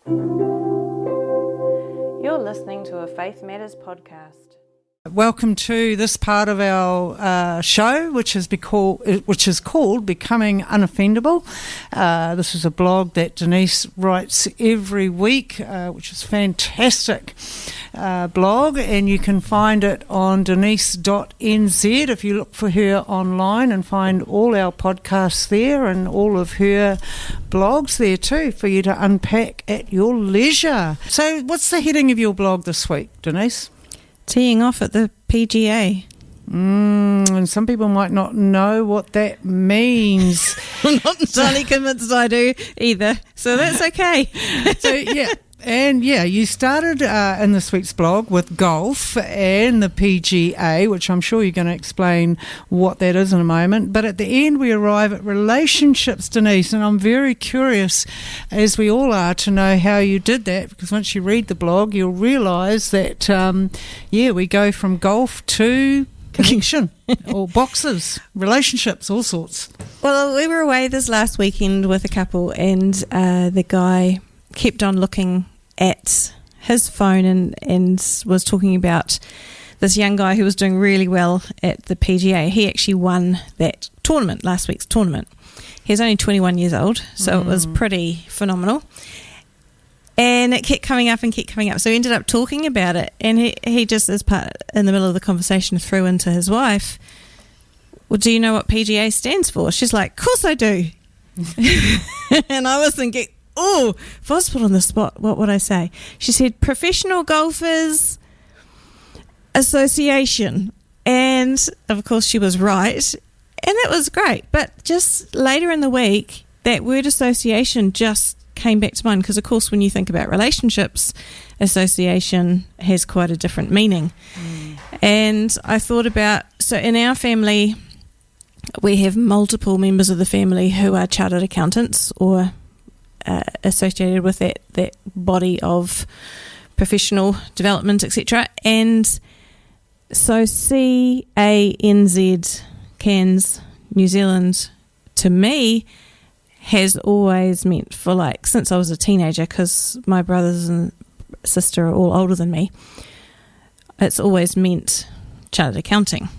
You're listening to a Faith Matters podcast. Welcome to this part of our show, which is called Becoming Unoffendable. This is a blog that Denise writes every week, which is fantastic blog, and you can find it on denise.nz if you look for her online, and find all our podcasts there and all of her blogs there too for you to unpack at your leisure. So what's the heading of your blog this week, Denise? Teeing off at the PGA. And some people might not know what that means. I'm not entirely convinced I do either, so that's okay. You started in this week's blog with golf and the PGA, which I'm sure you're going to explain what that is in a moment. But at the end, we arrive at relationships, Denise, and I'm very curious, as we all are, to know how you did that, because once you read the blog, you'll realise that, we go from golf to connection or boxes, relationships, all sorts. Well, we were away this last weekend with a couple, and the guy kept on looking at his phone and was talking about this young guy who was doing really well at the PGA. He actually won that tournament, last week's tournament. He's only 21 years old, so it was pretty phenomenal. And it kept coming up. So we ended up talking about it, and he just, as part in the middle of the conversation, threw into his wife, "Well, do you know what PGA stands for?" She's like, "Of course I do." And I was thinking, oh, if I was put on the spot, what would I say? She said, Professional Golfers Association. And, of course, she was right. And it was great. But just later in the week, that word association just came back to mind. Because, of course, when you think about relationships, association has quite a different meaning. And I thought about, so in our family, we have multiple members of the family who are chartered accountants or associated with that body of professional development, etc. And so CANZ, CANZ, New Zealand, to me, has always meant, for since I was a teenager, because my brothers and sister are all older than me, it's always meant chartered accounting.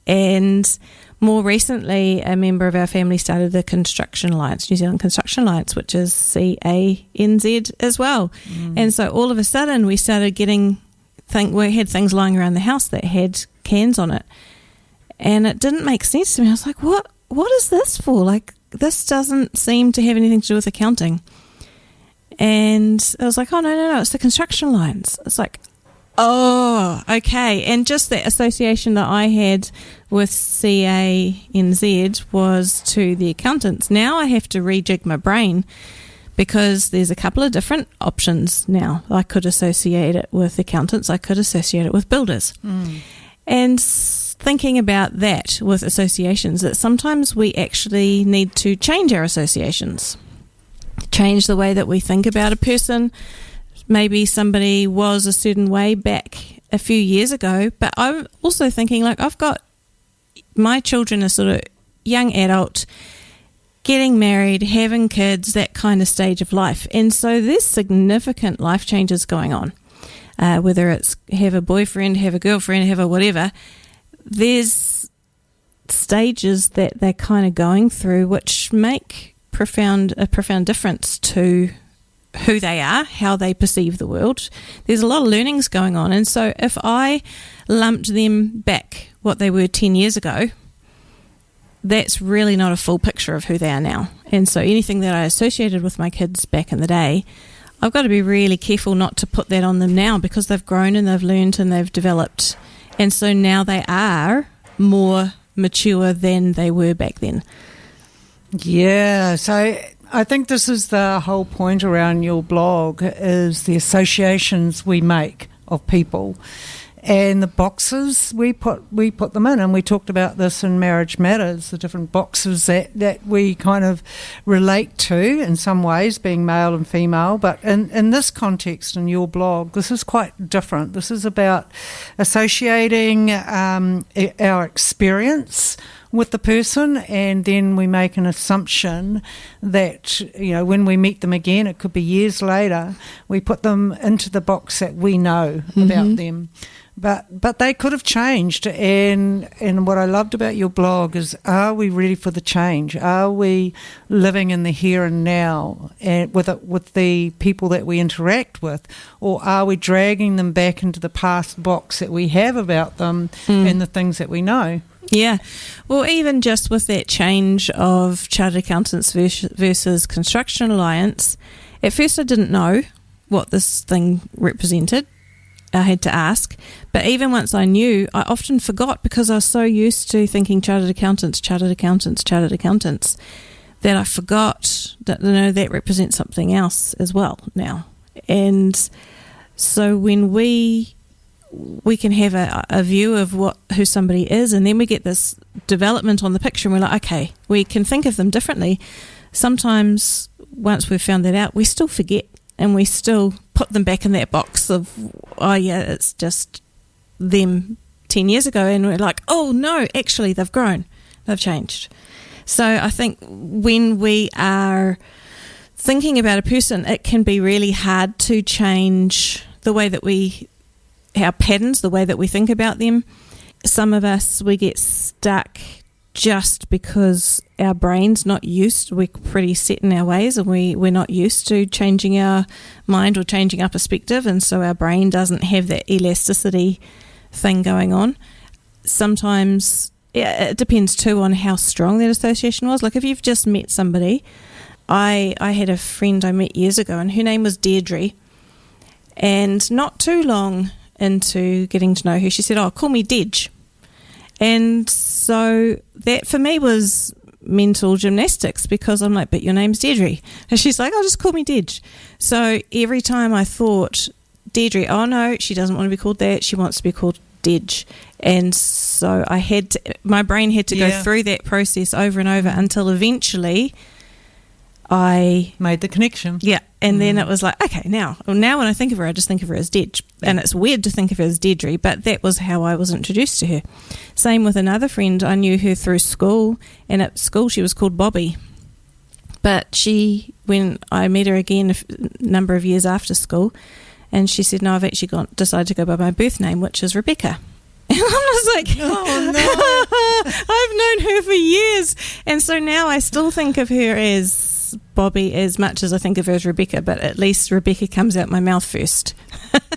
And more recently, a member of our family started the Construction Alliance, New Zealand Construction Alliance, which is CANZ as well. And so all of a sudden we started we had things lying around the house that had cans on it. And it didn't make sense to me. I was like, what is this for? This doesn't seem to have anything to do with accounting. And I was like, oh, no, it's the Construction Alliance. It's like, oh, okay. And just that association that I had with CANZ was to the accountants. Now I have to rejig my brain, because there's a couple of different options now. I could associate it with accountants. I could associate it with builders. And thinking about that with associations, that sometimes we actually need to change our associations, change the way that we think about a person. Maybe somebody was a certain way back a few years ago, but I'm also thinking, I've got my children are sort of young adult, getting married, having kids, that kind of stage of life. And so there's significant life changes going on, whether it's have a boyfriend, have a girlfriend, have a whatever. There's stages that they're kind of going through which make a profound difference to who they are, how they perceive the world. There's a lot of learnings going on. And so if I lumped them back what they were 10 years ago, that's really not a full picture of who they are now. And so anything that I associated with my kids back in the day, I've got to be really careful not to put that on them now, because they've grown and they've learned and they've developed. And so now they are more mature than they were back then. Yeah, so I think this is the whole point around your blog, is the associations we make of people. And the boxes, we put them in, and we talked about this in Marriage Matters, the different boxes that we kind of relate to in some ways, being male and female. But in this context, in your blog, this is quite different. This is about associating our experience with the person, and then we make an assumption that, when we meet them again, it could be years later, we put them into the box that we know about them. But they could have changed, and what I loved about your blog is, are we ready for the change? Are we living in the here and now and with the people that we interact with, or are we dragging them back into the past box that we have about them and the things that we know? Yeah. Well, even just with that change of Chartered Accountants versus Construction Alliance, at first I didn't know what this thing represented. I had to ask, but even once I knew, I often forgot because I was so used to thinking chartered accountants, that I forgot that that represents something else as well now. And so when we can have a view of who somebody is, and then we get this development on the picture, and we're like, okay, we can think of them differently. Sometimes once we've found that out, we still forget. And we still put them back in that box of, oh yeah, it's just them 10 years ago. And we're like, oh no, actually they've grown, they've changed. So I think when we are thinking about a person, it can be really hard to change the way that our patterns, the way that we think about them. Some of us, we get stuck just because our brain's not used, we're pretty set in our ways, and we're not used to changing our mind or changing our perspective, and so our brain doesn't have that elasticity thing going on. Sometimes it depends too on how strong that association was. Like if you've just met somebody, I had a friend I met years ago, and her name was Deirdre, and not too long into getting to know her, she said, oh, call me Dej. And so that for me was mental gymnastics, because I'm like, but your name's Deirdre. And she's like, oh, just call me Dej. So every time I thought, Deirdre, oh no, she doesn't want to be called that. She wants to be called Dej. And so my brain had to go through that process over and over until eventually I made the connection. Yeah. And then it was like, okay, now when I think of her, I just think of her as Dej. And it's weird to think of her as Deirdre, but that was how I was introduced to her. Same with another friend. I knew her through school, and at school she was called Bobby. But when I met her again a number of years after school, and she said, no, I've actually decided to go by my birth name, which is Rebecca. And I was like, oh no, I've known her for years. And so now I still think of her as Bobby as much as I think of her as Rebecca, but at least Rebecca comes out my mouth first.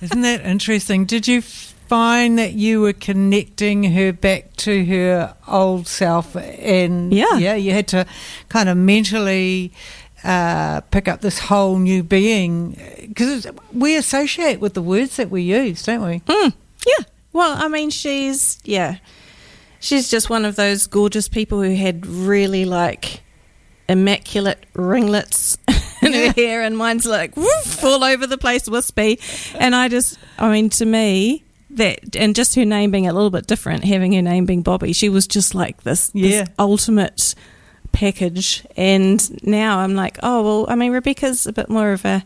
Isn't that interesting? Did you find that you were connecting her back to her old self, and you had to kind of mentally pick up this whole new being, because we associate with the words that we use, don't we? Yeah. Well, I mean, she's just one of those gorgeous people who had really immaculate ringlets in her hair, and mine's like woof, all over the place, wispy. And to me, that, and just her name being a little bit different, having her name being Bobby, she was just like this ultimate package. And now I'm like, oh, well, I mean, Rebecca's a bit more of a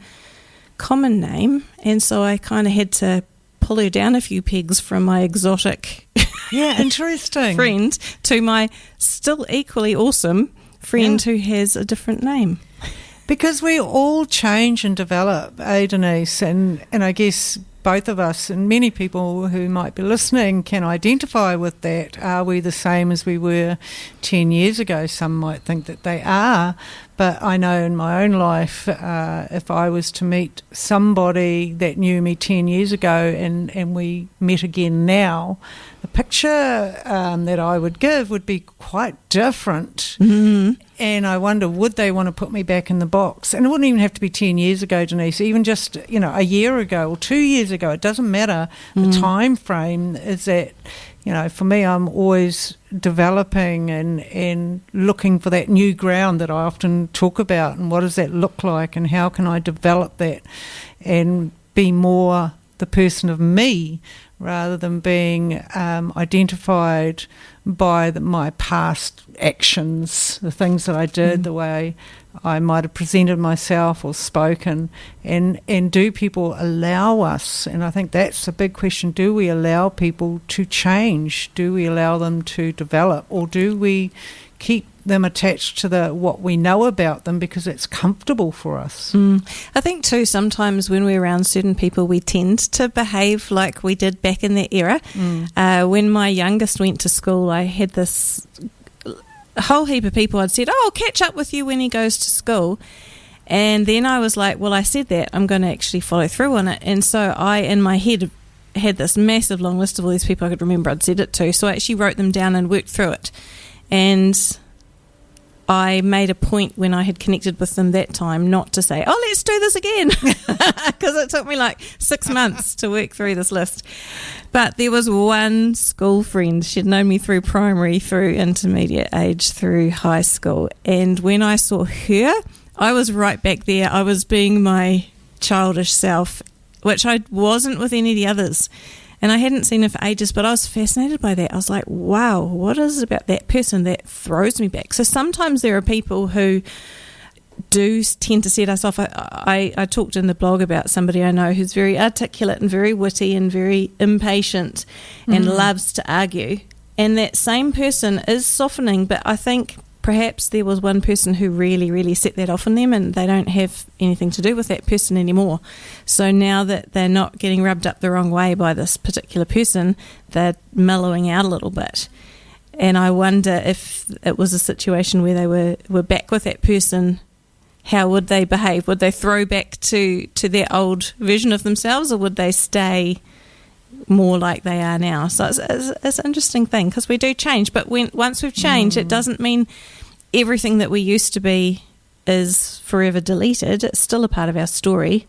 common name, and so I kind of had to pull her down a few pegs from my exotic interesting friend to my still equally awesome friend who has a different name. Because we all change and develop, Denise? And I guess both of us and many people who might be listening can identify with that. Are we the same as we were 10 years ago? Some might think that they are, but I know in my own life, if I was to meet somebody that knew me 10 years ago and we met again now, the picture that I would give would be quite different. Mm-hmm. And I wonder, would they want to put me back in the box? And it wouldn't even have to be 10 years ago, Denise, even just, a year ago or 2 years ago. It doesn't matter. The time frame is that, for me, I'm always developing and looking for that new ground that I often talk about, and what does that look like, and how can I develop that and be more the person of me, rather than being identified by my past actions, the things that I did, the way I might have presented myself or spoken, and do people allow us? And I think that's a big question. Do we allow people to change? Do we allow them to develop? Or do we keep them attached to what we know about them because it's comfortable for us? I think too, sometimes when we're around certain people, we tend to behave like we did back in that era. When my youngest went to school, I had this whole heap of people. I'd said, I'll catch up with you when he goes to school. And then I was like, well, I said that, I'm going to actually follow through on it. And so I, in my head, had this massive long list of all these people I could remember I'd said it to. So I actually wrote them down and worked through it. And I made a point when I had connected with them that time not to say, oh, let's do this again, because it took me like 6 months to work through this list. But there was one school friend. She'd known me through primary, through intermediate age, through high school. And when I saw her, I was right back there. I was being my childish self, which I wasn't with any of the others. And I hadn't seen her for ages, but I was fascinated by that. I was like, wow, what is it about that person that throws me back? So sometimes there are people who do tend to set us off. I talked in the blog about somebody I know who's very articulate and very witty and very impatient and loves to argue. And that same person is softening, but I think perhaps there was one person who really, really set that off in them, and they don't have anything to do with that person anymore. So now that they're not getting rubbed up the wrong way by this particular person, they're mellowing out a little bit. And I wonder if it was a situation where they were back with that person, how would they behave? Would they throw back to their old version of themselves, or would they stay more like they are now? So it's an interesting thing, because we do change, but once we've changed, it doesn't mean everything that we used to be is forever deleted. It's still a part of our story.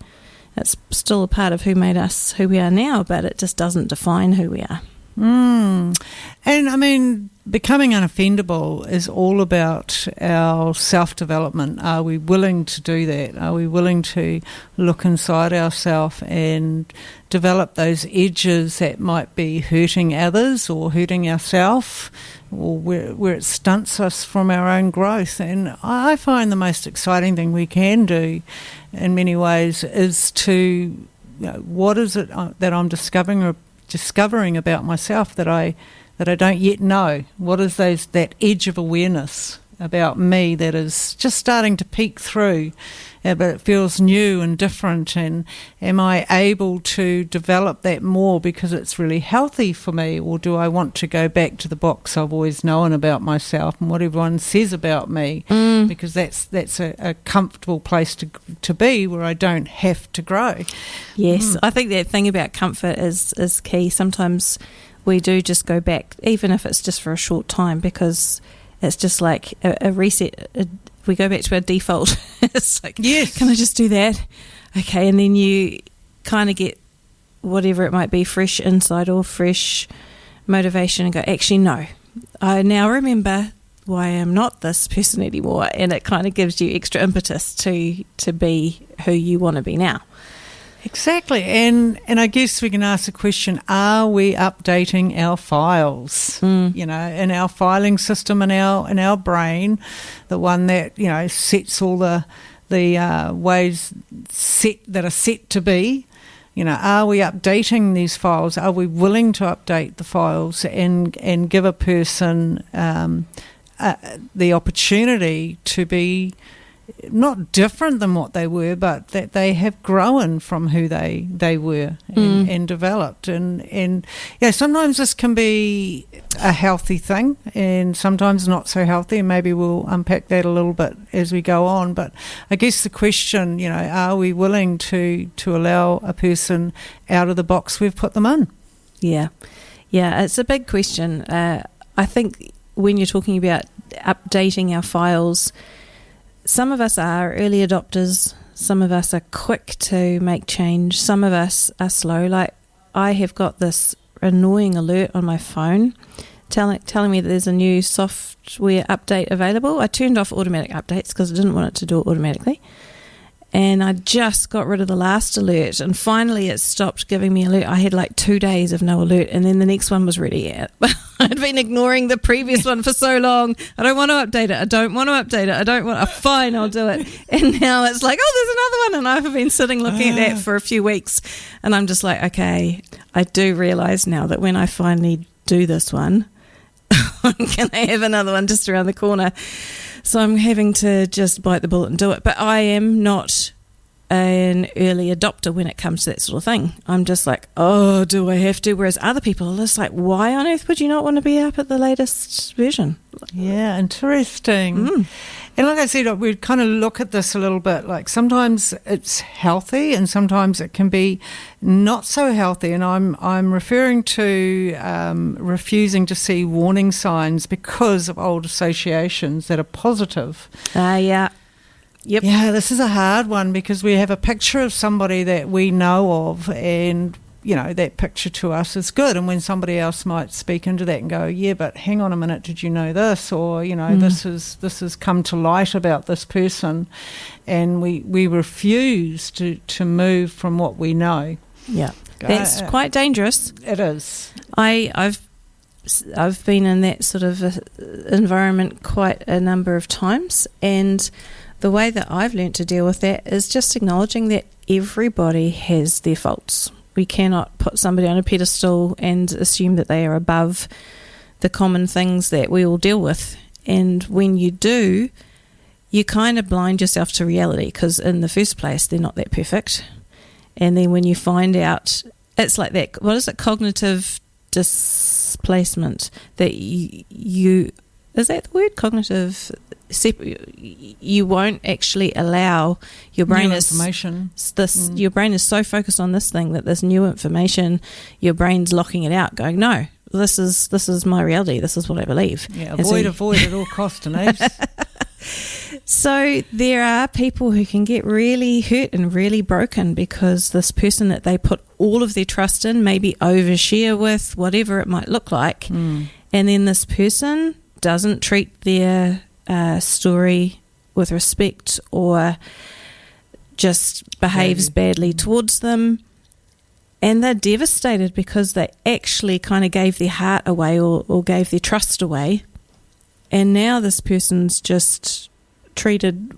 It's still a part of who made us who we are now, but it just doesn't define who we are. And I mean, Becoming Unoffendable is all about our self-development. Are we willing to do that? Are we willing to look inside ourselves and develop those edges that might be hurting others or hurting ourselves, or where it stunts us from our own growth? And I find the most exciting thing we can do in many ways is to, what is it that I'm discovering about myself that I don't yet know? What is that edge of awareness about me that is just starting to peek through, but it feels new and different? And am I able to develop that more because it's really healthy for me, or do I want to go back to the box I've always known about myself and what everyone says about me, because that's a comfortable place to be where I don't have to grow? Yes, I think that thing about comfort is key. Sometimes we do just go back, even if it's just for a short time, because it's just like a reset. We go back to our default. It's like, yes, can I just do that? Okay, and then you kind of get whatever it might be, fresh insight or fresh motivation, and go, actually, no, I now remember why I'm not this person anymore, and it kind of gives you extra impetus to be who you want to be now. Exactly, and I guess we can ask the question: are we updating our files? In our filing system, in our brain, the one that sets all the ways that are set to be. Are we updating these files? Are we willing to update the files and give a person the opportunity to be not different than what they were, but that they have grown from who they were and developed. And sometimes this can be a healthy thing and sometimes not so healthy, and maybe we'll unpack that a little bit as we go on. But I guess the question, are we willing to allow a person out of the box we've put them in? Yeah, it's a big question. I think when you're talking about updating our files, some of us are early adopters, some of us are quick to make change, some of us are slow. Like, I have got this annoying alert on my phone telling me that there's a new software update available. I turned off automatic updates because I didn't want it to do it automatically. and I just got rid of the last alert, and finally it stopped giving me alert. I had like 2 days of no alert, and then the next one was ready. I'd been ignoring the previous one for so long. I don't want to update it. Fine, I'll do it. And now it's like, oh, there's another one, and I've been sitting looking at that for a few weeks, and I'm just like, okay, I do realise now that when I finally do this one, I'm going to have another one just around the corner. So I'm having to just bite the bullet and do it. But I am not an early adopter when it comes to that sort of thing. I'm just like, oh, do I have to? Whereas other people are just like, why on earth would you not want to be up at the latest version? Yeah, interesting. And like I said, we kind of look at this a little bit, like sometimes it's healthy and sometimes it can be not so healthy. And I'm referring to refusing to see warning signs because of old associations that are positive. Yeah. Yep. Yeah, this is a hard one because we have a picture of somebody that we know of, and that picture to us is good, and when somebody else might speak into that and go, yeah, but hang on a minute, did you know this, or this has come to light about this person, and we refuse to move from what we know. Yeah, that's quite dangerous. It is. I've been in that sort of environment quite a number of times, and the way that I've learnt to deal with that is just acknowledging that everybody has their faults. We cannot put somebody on a pedestal and assume that they are above the common things that we all deal with. And when you do, you kind of blind yourself to reality, because in the first place, they're not that perfect. And then when you find out, it's like that, what is it, cognitive displacement, that you is that the word, cognitive? You won't actually allow your brain your brain is so focused on this thing that this new information, your brain's locking it out, going, no, this is my reality, this is what I believe. Yeah, avoid at all costs, Denise. So there are people who can get really hurt and really broken because this person that they put all of their trust in, maybe overshare with, whatever it might look like, and then this person doesn't treat their story with respect, or just behaves badly towards them, and they're devastated because they actually kind of gave their heart away, or gave their trust away, and now this person's just treated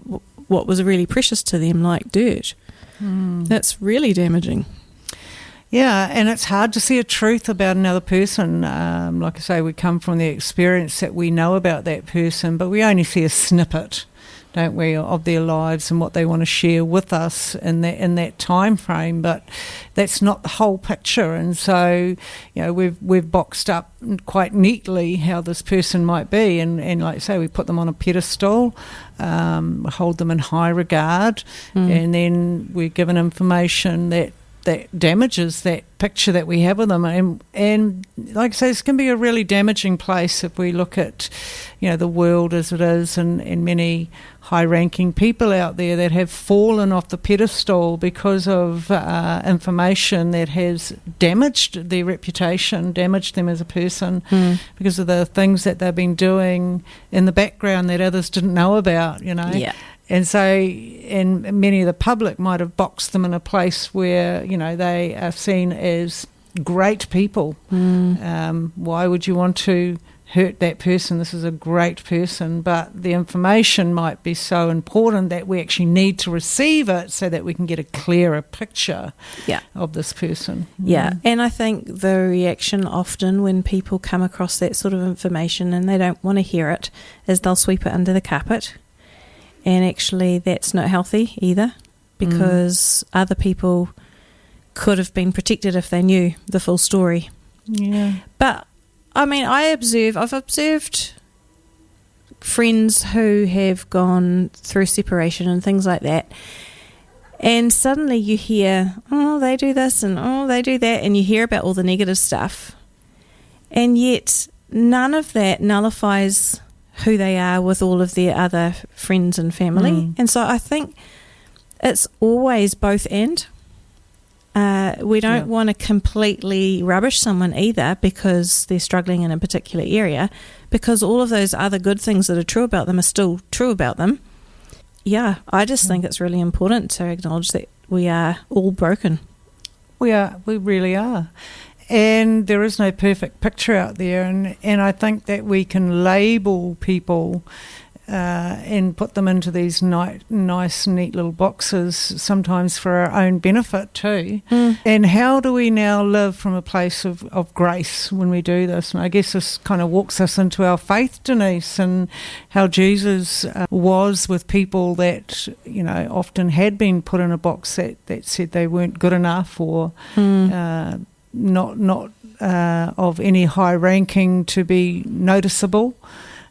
what was really precious to them like dirt. That's really damaging. Yeah, and it's hard to see a truth about another person. Like I say, we come from the experience that we know about that person, but we only see a snippet, don't we, of their lives and what they want to share with us in that time frame. But that's not the whole picture, and so we've boxed up quite neatly how this person might be, and like I say, we put them on a pedestal, hold them in high regard, and then we're given information that damages that picture that we have of them, and like I say, this can be a really damaging place if we look at the world as it is, and many high-ranking people out there that have fallen off the pedestal because of information that has damaged their reputation, damaged them as a person, because of the things that they've been doing in the background that others didn't know about, Yeah. And so, and many of the public might have boxed them in a place where, they are seen as great people. Why would you want to hurt that person? This is a great person, but the information might be so important that we actually need to receive it so that we can get a clearer picture of this person. Yeah, and I think the reaction often when people come across that sort of information and they don't want to hear it is they'll sweep it under the carpet. And actually that's not healthy either, because other people could have been protected if they knew the full story. Yeah. But, I mean, I've observed friends who have gone through separation and things like that, and suddenly you hear, oh, they do this and oh, they do that, and you hear about all the negative stuff, and yet none of that nullifies who they are with all of their other friends and family. And so I think it's always both and. We don't want to completely rubbish someone either because they're struggling in a particular area, because all of those other good things that are true about them are still true about them. yeah, I just think it's really important to acknowledge that we are all broken. We really are. And there is no perfect picture out there, and I think that we can label people and put them into these nice, neat little boxes, sometimes for our own benefit too. And how do we now live from a place of grace when we do this? And I guess this kind of walks us into our faith, Denise, and how Jesus was with people that, often had been put in a box that said they weren't good enough or not of any high ranking to be noticeable.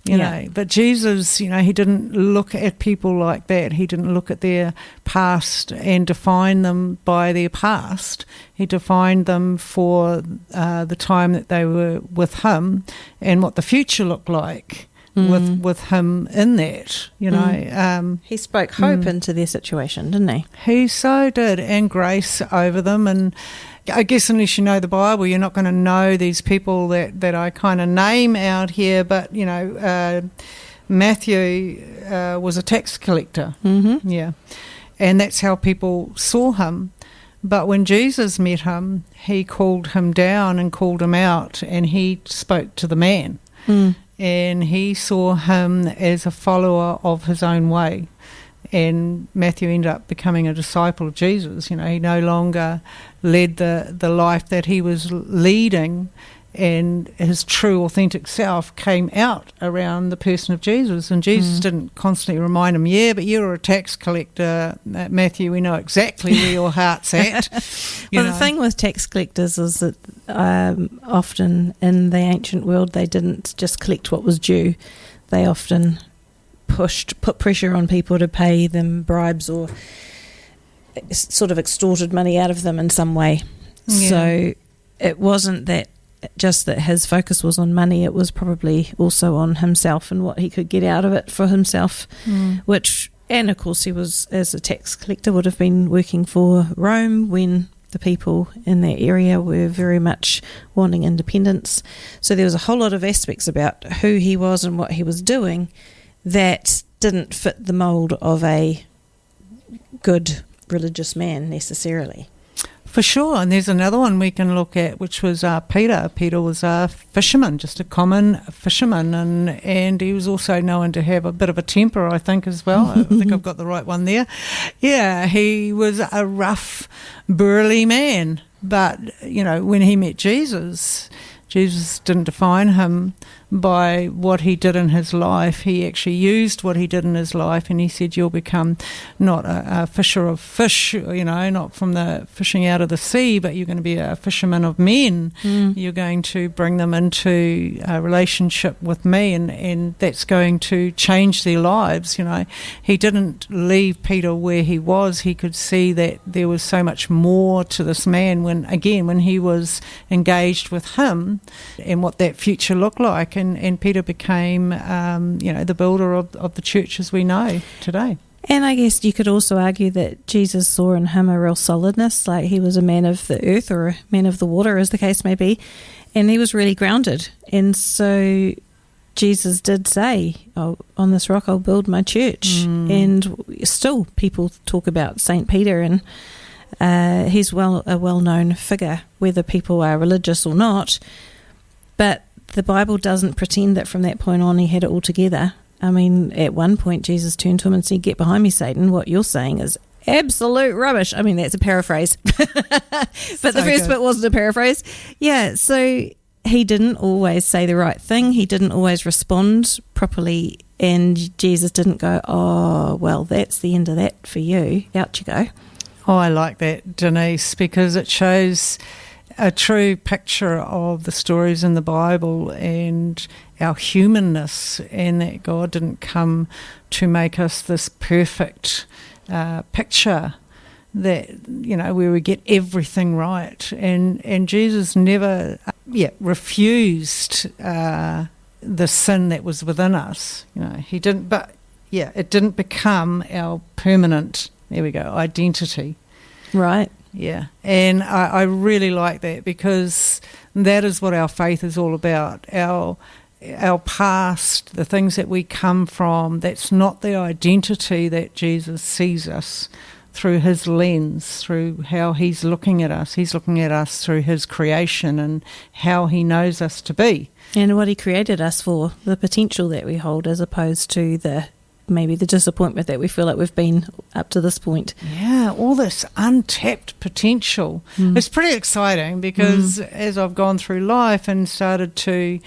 But Jesus, he didn't look at people like that. He didn't look at their past and define them by their past. He defined them for the time that they were with him and what the future looked like with him in that, He spoke hope into their situation, didn't he? He so did, and grace over them. And I guess unless you know the Bible, you're not going to know these people that I kind of name out here. But, Matthew was a tax collector. Mm-hmm. Yeah. And that's how people saw him. But when Jesus met him, he called him down and called him out, and he spoke to the man. And he saw him as a follower of his own way. And Matthew ended up becoming a disciple of Jesus. He no longer led the life that he was leading, and his true, authentic self came out around the person of Jesus. And Jesus didn't constantly remind him, but you're a tax collector, Matthew, we know exactly where your heart's at. The thing with tax collectors is that often in the ancient world they didn't just collect what was due. They often put pressure on people to pay them bribes or sort of extorted money out of them in some way. Yeah. So it wasn't that just that his focus was on money, it was probably also on himself and what he could get out of it for himself, and of course he was, as a tax collector, would have been working for Rome when the people in that area were very much wanting independence. So there was a whole lot of aspects about who he was and what he was doing that didn't fit the mould of a good religious man necessarily. For sure, and there's another one we can look at, which was Peter. Peter was a fisherman, just a common fisherman, and he was also known to have a bit of a temper, I think, as well. I think I've got the right one there. Yeah, he was a rough, burly man, but, when he met Jesus didn't define him by what he did in his life. He actually used what he did in his life, and he said, you'll become not a fisher of fish, not from the fishing out of the sea, but you're going to be a fisherman of men. You're going to bring them into a relationship with me, and that's going to change their lives. He didn't leave Peter where he was. He could see that there was so much more to this man when he was engaged with him and what that future looked like. And Peter became, the builder of the church as we know today. And I guess you could also argue that Jesus saw in him a real solidness, like he was a man of the earth or a man of the water, as the case may be, and he was really grounded. And so Jesus did say, on this rock I'll build my church. And still people talk about St. Peter, and he's a well-known figure, whether people are religious or not. But the Bible doesn't pretend that from that point on he had it all together. I mean, at one point Jesus turned to him and said, "Get behind me, Satan. What you're saying is absolute rubbish." I mean, that's a paraphrase. But so the first bit wasn't a paraphrase. Yeah, so he didn't always say the right thing. He didn't always respond properly. And Jesus didn't go, "Oh, well, that's the end of that for you. Out you go." Oh, I like that, Denise, because it shows a true picture of the stories in the Bible and our humanness, and that God didn't come to make us this perfect picture that, where we get everything right. And Jesus never refused the sin that was within us. He didn't, but it didn't become our permanent, identity. Right. Yeah, and I really like that, because that is what our faith is all about. Our our past, the things that we come from, that's not the identity that Jesus sees us through his lens, through how he's looking at us. He's looking at us through his creation and how he knows us to be. And what he created us for, the potential that we hold, as opposed to maybe the disappointment that we feel like we've been up to this point. Yeah, all this untapped potential. It's pretty exciting because as I've gone through life and started to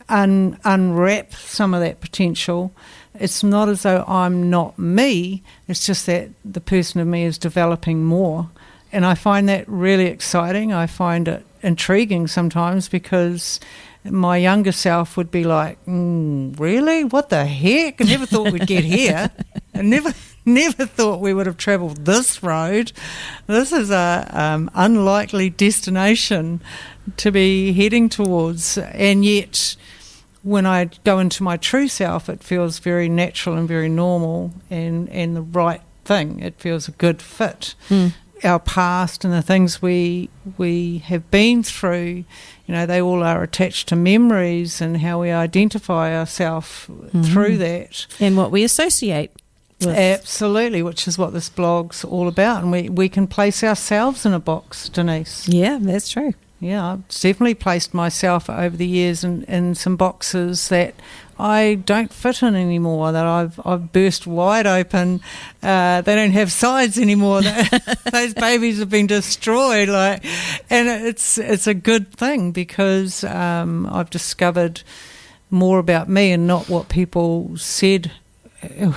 unwrap some of that potential, it's not as though I'm not me, it's just that the person of me is developing more. And I find that really exciting. I find it intriguing sometimes because my younger self would be like, really? What the heck? I never thought we'd get here. I never thought we would have travelled this road. This is a unlikely destination to be heading towards. And yet, when I go into my true self, it feels very natural and very normal and the right thing. It feels a good fit. Our past and the things we have been through, they all are attached to memories and how we identify ourselves through that. And what we associate with. Absolutely, which is what this blog's all about. And we can place ourselves in a box, Denise. Yeah, that's true. Yeah, I've definitely placed myself over the years in some boxes that I don't fit in anymore, that I've burst wide open. They don't have sides anymore. Those babies have been destroyed. And it's a good thing because I've discovered more about me and not what people said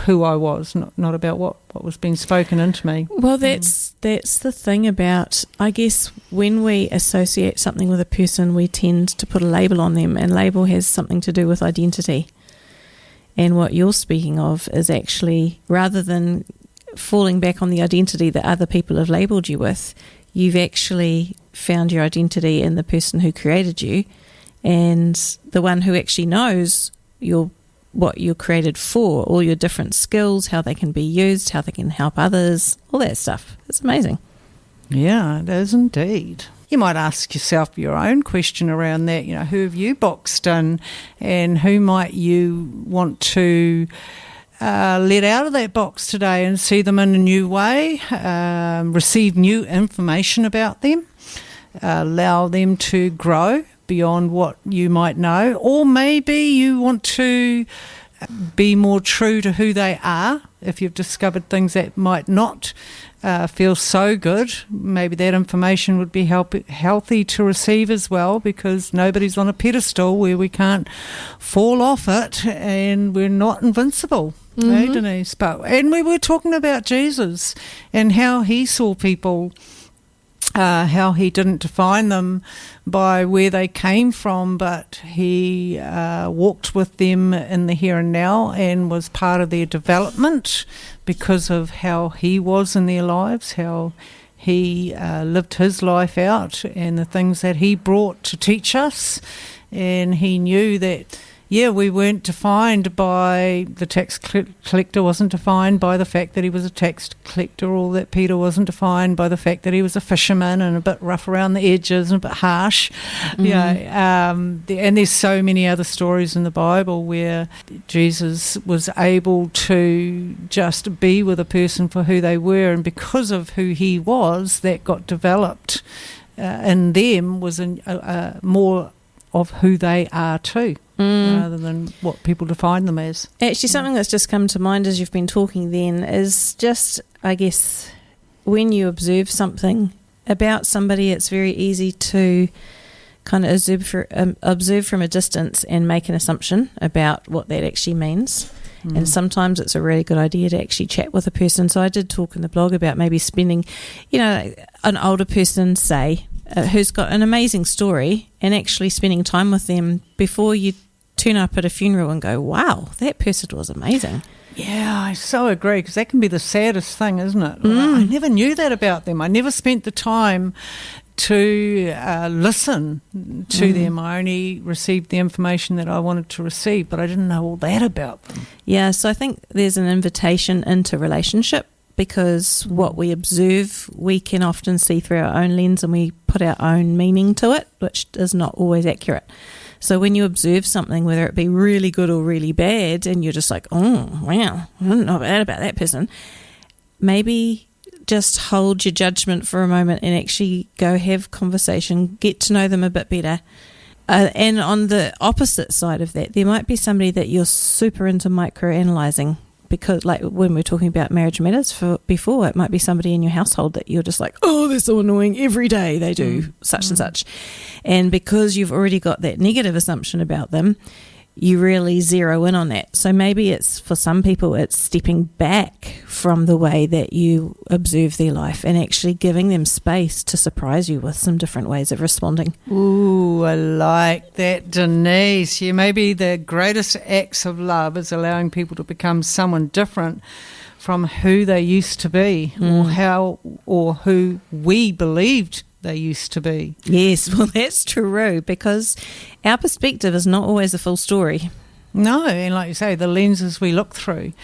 who I was, not about what was being spoken into me. Well, that's the thing about, I guess, when we associate something with a person, we tend to put a label on them, and label has something to do with identity. And what you're speaking of is actually, rather than falling back on the identity that other people have labelled you with, you've actually found your identity in the person who created you and the one who actually knows what you're created for, all your different skills, how they can be used, how they can help others, all that stuff. It's amazing. Yeah, it is indeed. You might ask yourself your own question around that. Who have you boxed in and who might you want to let out of that box today and see them in a new way, receive new information about them, allow them to grow beyond what you might know, or maybe you want to be more true to who they are. If you've discovered things that might not feel so good, maybe that information would be healthy to receive as well, because nobody's on a pedestal where we can't fall off it, and we're not invincible. Hey, Denise? And we were talking about Jesus and how he saw people, how he didn't define them by where they came from, but he walked with them in the here and now and was part of their development because of how he was in their lives, how he lived his life out and the things that he brought to teach us. And he knew that, we weren't defined by the tax collector, wasn't defined by the fact that he was a tax collector, or that Peter wasn't defined by the fact that he was a fisherman and a bit rough around the edges and a bit harsh. And there's so many other stories in the Bible where Jesus was able to just be with a person for who they were, and because of who he was, that got developed in them was more of who they are too. Rather than what people define them as. Actually, something that's just come to mind as you've been talking then is just, I guess, when you observe something about somebody, it's very easy to kind of observe from a distance and make an assumption about what that actually means. And sometimes it's a really good idea to actually chat with a person. So I did talk in the blog about maybe spending, an older person, say, who's got an amazing story, and actually spending time with them before you turn up at a funeral and go, wow, that person was amazing. Yeah, I so agree, because that can be the saddest thing, isn't it? I never knew that about them. I never spent the time to listen to them. I only received the information that I wanted to receive, but I didn't know all that about them. Yeah, so I think there's an invitation into relationship, because what we observe, we can often see through our own lens and we put our own meaning to it, which is not always accurate. So when you observe something, whether it be really good or really bad, and you're just like, oh, wow, I don't know bad about that person, maybe just hold your judgment for a moment and actually go have conversation, get to know them a bit better. And on the opposite side of that, there might be somebody that you're super into microanalyzing, because like when we're talking about marriage matters before, it might be somebody in your household that you're just like, oh, they're so annoying, every day they do such and such. And because you've already got that negative assumption about them, you really zero in on that. So maybe it's, for some people, it's stepping back from the way that you observe their life and actually giving them space to surprise you with some different ways of responding. Ooh, I like that, Denise. Yeah, maybe the greatest acts of love is allowing people to become someone different from who they used to be, or who we believed they used to be. Yes, well, that's true, because our perspective is not always the full story. No, and like you say, the lenses we look through,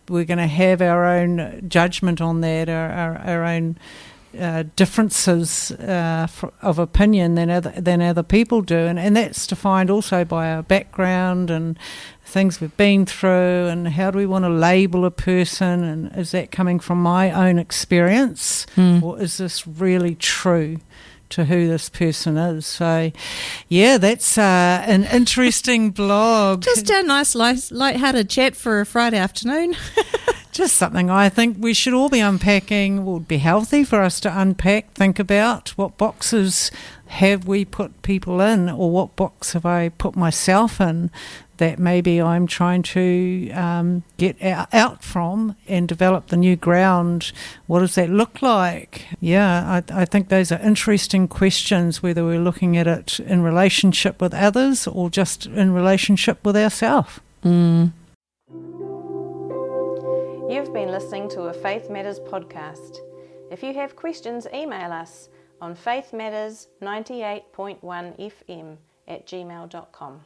we're going to have our own judgment on that, our own differences of opinion than other people do, and that's defined also by our background and things we've been through, and how do we want to label a person, and is that coming from my own experience, or is this really true to who this person is? So yeah, that's an interesting blog. Just a nice light-hearted chat for a Friday afternoon. Just something I think we should all be unpacking. It would be healthy for us to unpack, think about what boxes have we put people in, or what box have I put myself in that maybe I'm trying to get out from and develop the new ground. What does that look like? Yeah, I think those are interesting questions, whether we're looking at it in relationship with others or just in relationship with ourselves. You've been listening to a Faith Matters podcast. If you have questions, email us on faithmatters98.1fm@gmail.com.